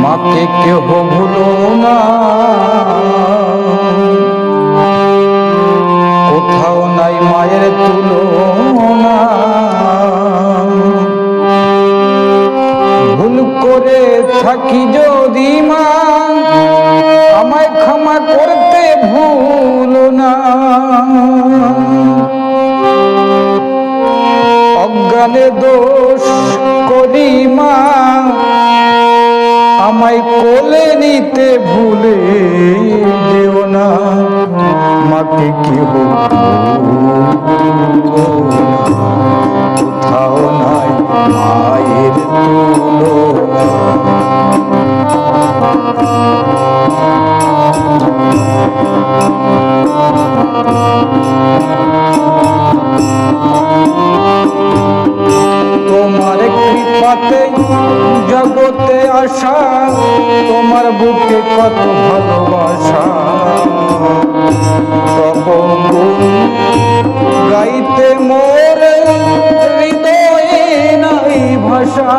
মাকে কেহ ভুলো না, কোথাও নাই মায়ের তুলনা। ভুল করে থাকি যদি মা, আমায় ক্ষমা করতে ভুলো না। অজ্ঞানে দোষ করি মা, আমায় কোলে নিতে ভুলে যেও না। মাকে কেহ কোথাও নাই মায়ের তুলনা। তোমার কৃপাতে জগতে আসা, তোমার বুকে কত ভালোবাসা। তব গুণ গাইতে মোর হৃদয়ে নাই ভাষা।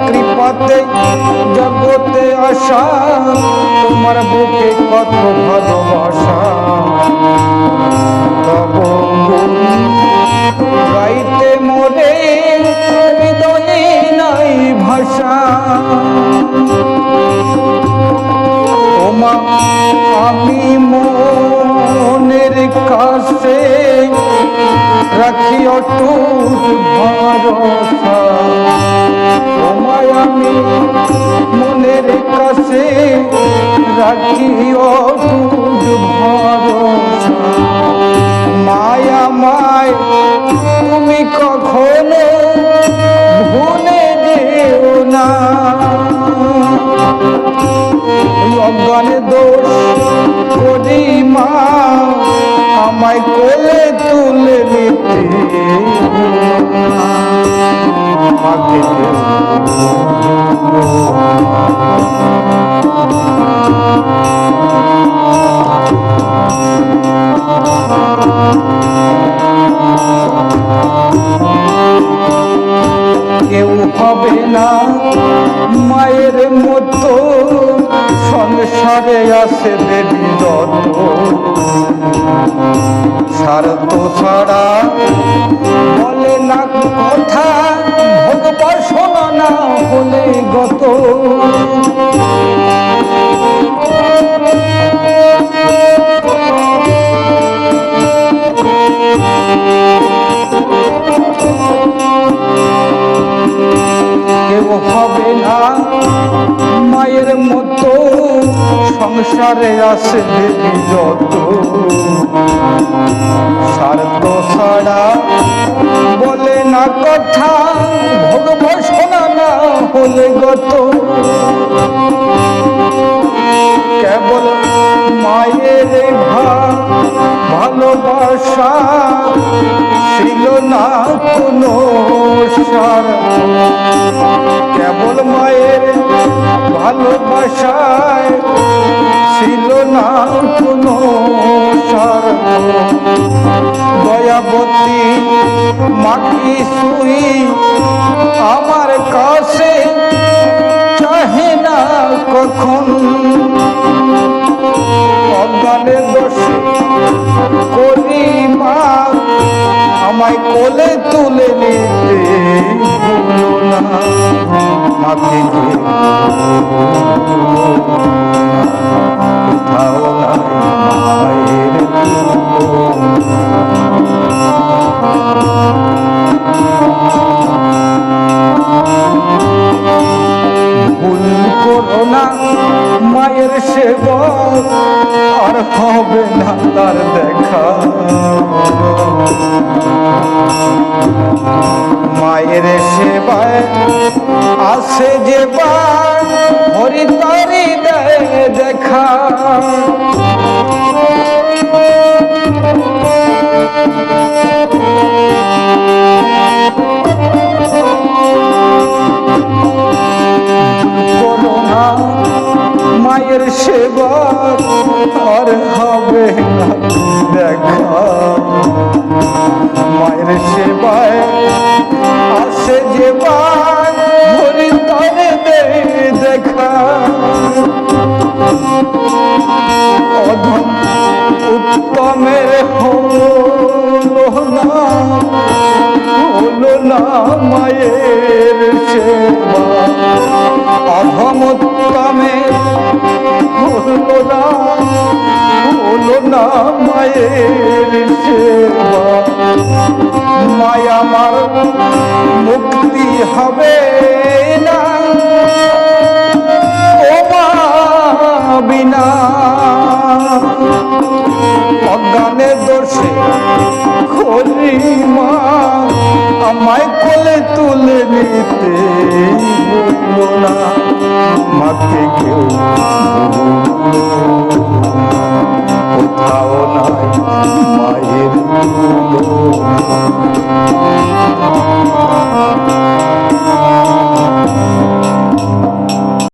কৃপাতে জগতে আসা, তোমার বুকে কত ভালোবাসা। তব গুণ গাইতে মোরে হৃদয়ে নাই ভাষা। ওমা আমি মনের কাছে রাখি অটুট ভরসা। তোমায় আমি মনের কাছে রাখি অটুট ভরসা। মায়া মায় তুমি কখনো ভুলে যেও না। অজ্ঞানে দোষ করি মা, আমায় কোলে তুলে নিতে মাকে কেউ হবে না মায়ের মতো, সংসারে আসে দেবী যত। স্বার্থ ছাড়া বলে না কথা, ভোগ বাসনা না হলে গত। কেউ হবে না মায়ের মতো, সংসারে আসে দেবী যত। স্বার্থ ছাড়া বলে না কথা, ভোগ বাসনা না হলে গত। কেবল মায়ের ভালোবাসা ছিল না কোনো সার। কেবল মায়ের ভালোবাসায় ছিল না কোনো সার। দয়াবতী মাকি সুই আমার কাছে চাহে না কখন। অজ্ঞানে দোষ করি মা, আমায় কোলে তুলে নিতে ভুলো না। মাকে কোথাও নাই মায়ের ভুল করো না মায়ের সেবা, আর হবে না তার দেখা। মায়ের সেবায় আসে যে বার, হরি তারি দেয় দেখা। সেবার আর হবে না দেখা। মায়ের সেবায় আসে যেবার হরি তরে দেখা। অধম উত্তমের হলো না মায়ের সেবা। অধম উত্তমের হলো না মায়ের সেবা। মায়া আমার মুক্তি হবে না ও মা বিনা। অজ্ঞানের দোষে খলি মা আমায় কোলে তুলে নিতে বললো না। মাকে কেউ